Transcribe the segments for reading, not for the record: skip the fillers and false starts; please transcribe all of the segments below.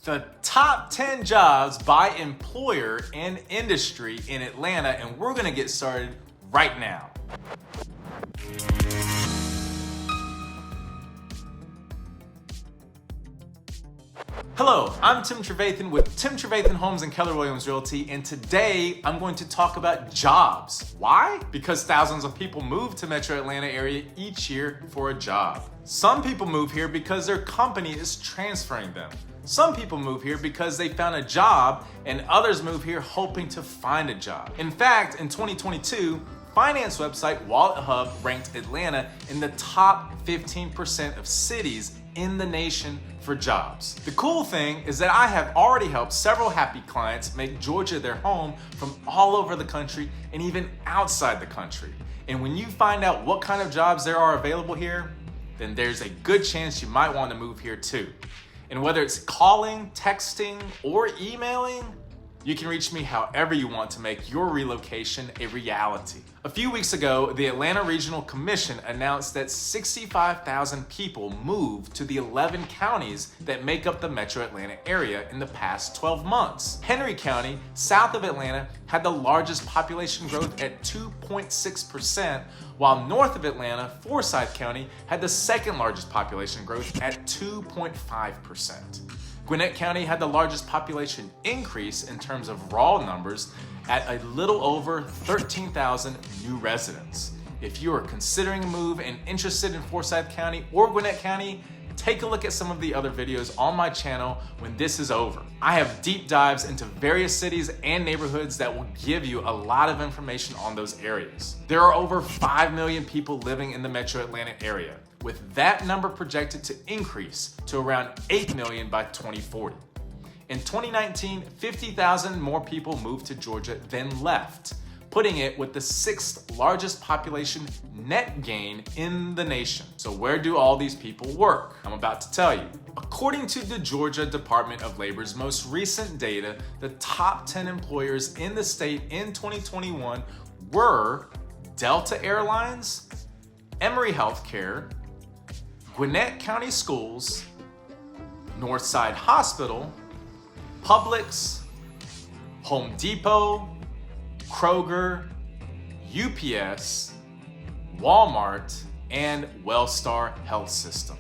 The top 10 jobs by employer and industry in Atlanta, and we're gonna get started right now. Hello, I'm Tim Trevathan with Tim Trevathan Homes and Keller Williams Realty, and today I'm going to talk about jobs. Why? Because thousands of people move to Metro Atlanta area each year for a job. Some people move here because their company is transferring them. Some people move here because they found a job, and others move here hoping to find a job. In fact, in 2022, finance website Wallet Hub ranked Atlanta in the top 15% of cities in the nation for jobs. The cool thing is that I have already helped several happy clients make Georgia their home from all over the country and even outside the country. And when you find out what kind of jobs there are available here, then there's a good chance you might want to move here too. And whether it's calling, texting, or emailing, you can reach me however you want to make your relocation a reality. A few weeks ago, the Atlanta Regional Commission announced that 65,000 people moved to the 11 counties that make up the Metro Atlanta area in the past 12 months. Henry County, south of Atlanta, had the largest population growth at 2.6%, while north of Atlanta, Forsyth County, had the second largest population growth at 2.5%. Gwinnett County had the largest population increase in terms of raw numbers at a little over 13,000 new residents. If you are considering a move and interested in Forsyth County or Gwinnett County, take a look at some of the other videos on my channel when this is over. I have deep dives into various cities and neighborhoods that will give you a lot of information on those areas. There are over 5 million people living in the Metro Atlanta area, with that number projected to increase to around 8 million by 2040. In 2019, 50,000 more people moved to Georgia than left, putting it with the 6th largest population net gain in the nation. So where do all these people work? I'm about to tell you. According to the Georgia Department of Labor's most recent data, the top 10 employers in the state in 2021 were Delta Airlines, Emory Healthcare, Gwinnett County Schools, Northside Hospital, Publix, Home Depot, Kroger, UPS, Walmart, and Wellstar Health System.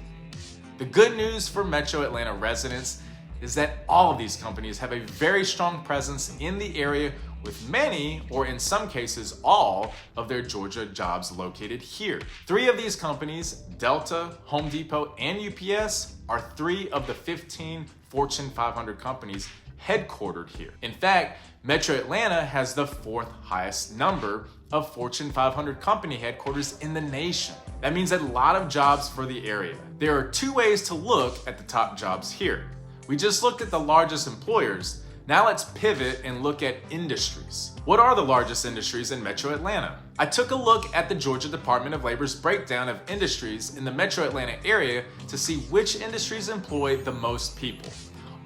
The good news for Metro Atlanta residents is that all of these companies have a very strong presence in the area, with many, or in some cases all, of their Georgia jobs located here. 3 of these companies, Delta, Home Depot, and UPS, are 3 of the 15 Fortune 500 companies headquartered here. In fact, Metro Atlanta has the 4th highest number of Fortune 500 company headquarters in the nation. That means a lot of jobs for the area. There are 2 ways to look at the top jobs here. We just looked at the largest employers. Now let's pivot and look at industries. What are the largest industries in Metro Atlanta? I took a look at the Georgia Department of Labor's breakdown of industries in the Metro Atlanta area to see which industries employ the most people.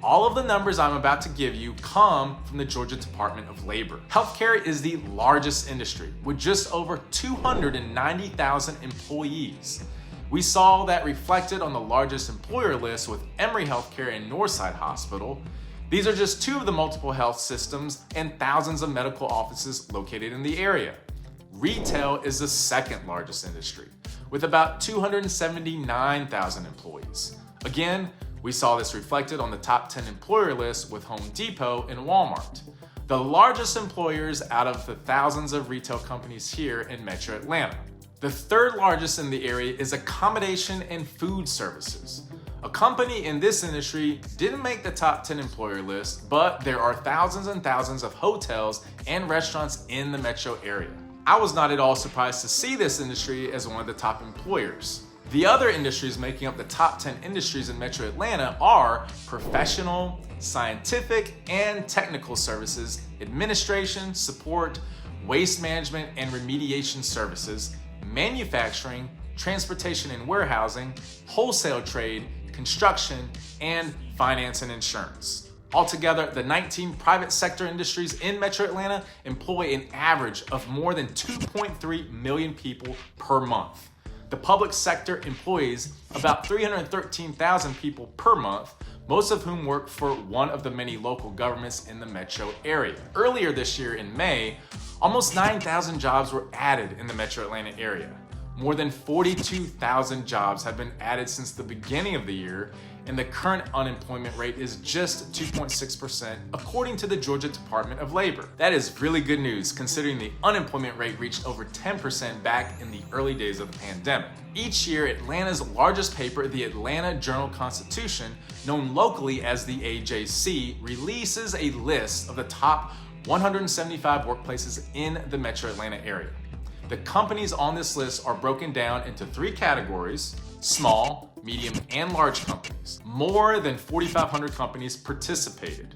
All of the numbers I'm about to give you come from the Georgia Department of Labor. Healthcare is the largest industry with just over 290,000 employees. We saw that reflected on the largest employer list with Emory Healthcare and Northside Hospital. These are just 2 of the multiple health systems and thousands of medical offices located in the area. Retail is the 2nd largest industry, with about 279,000 employees. Again, we saw this reflected on the top 10 employer list with Home Depot and Walmart, the largest employers out of the thousands of retail companies here in Metro Atlanta. The 3rd largest in the area is accommodation and food services. A company in this industry didn't make the top 10 employer list, but there are thousands and thousands of hotels and restaurants in the metro area. I was not at all surprised to see this industry as one of the top employers. The other industries making up the top 10 industries in Metro Atlanta are professional, scientific, and technical services, administration, support, waste management and remediation services, manufacturing, transportation and warehousing, wholesale trade, construction, and finance and insurance. Altogether, the 19 private sector industries in Metro Atlanta employ an average of more than 2.3 million people per month. The public sector employs about 313,000 people per month, most of whom work for one of the many local governments in the metro area. Earlier this year in May, almost 9,000 jobs were added in the metro Atlanta area. More than 42,000 jobs have been added since the beginning of the year, and the current unemployment rate is just 2.6% according to the Georgia Department of Labor. That is really good news considering the unemployment rate reached over 10% back in the early days of the pandemic. Each year, Atlanta's largest paper, the Atlanta Journal-Constitution, known locally as the AJC, releases a list of the top 175 workplaces in the metro Atlanta area. The companies on this list are broken down into 3 categories: small, medium, and large companies. More than 4,500 companies participated.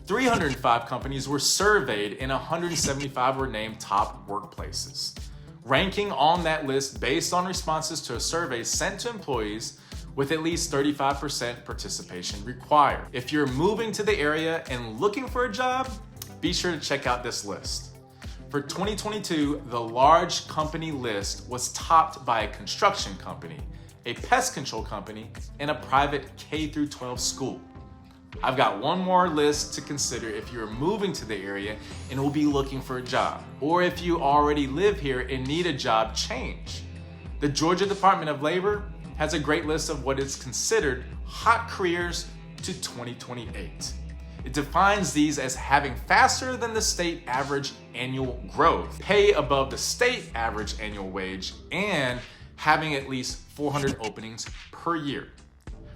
305 companies were surveyed and 175 were named top workplaces. Ranking on that list based on responses to a survey sent to employees with at least 35% participation required. If you're moving to the area and looking for a job, be sure to check out this list. For 2022, the large company list was topped by a construction company, a pest control company, and a private K-12 school. I've got one more list to consider if you're moving to the area and will be looking for a job, or if you already live here and need a job change. The Georgia Department of Labor has a great list of what is considered hot careers to 2028. It defines these as having faster than the state average annual growth, pay above the state average annual wage, and having at least 400 openings per year.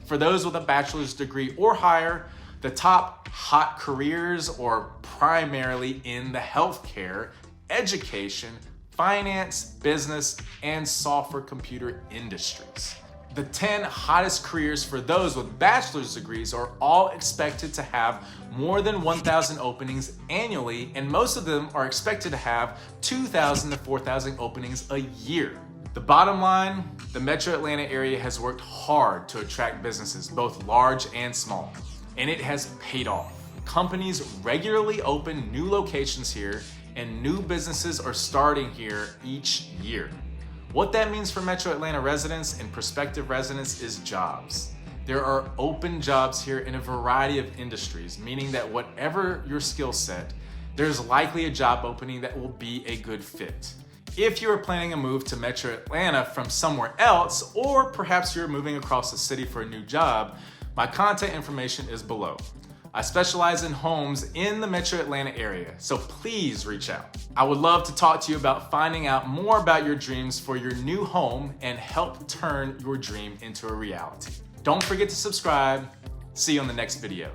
For those with a bachelor's degree or higher, the top hot careers are primarily in the healthcare, education, finance, business, and software computer industries. The 10 hottest careers for those with bachelor's degrees are all expected to have more than 1,000 openings annually, and most of them are expected to have 2,000 to 4,000 openings a year. The bottom line, the metro Atlanta area has worked hard to attract businesses, both large and small, and it has paid off. Companies regularly open new locations here, and new businesses are starting here each year. What that means for metro Atlanta residents and prospective residents is jobs. There are open jobs here in a variety of industries, meaning that whatever your skill set, there's likely a job opening that will be a good fit. If you are planning a move to metro Atlanta from somewhere else, or perhaps you're moving across the city for a new job, my contact information is below. I specialize in homes in the metro Atlanta area, so please reach out. I would love to talk to you about finding out more about your dreams for your new home and help turn your dream into a reality. Don't forget to subscribe. See you on the next video.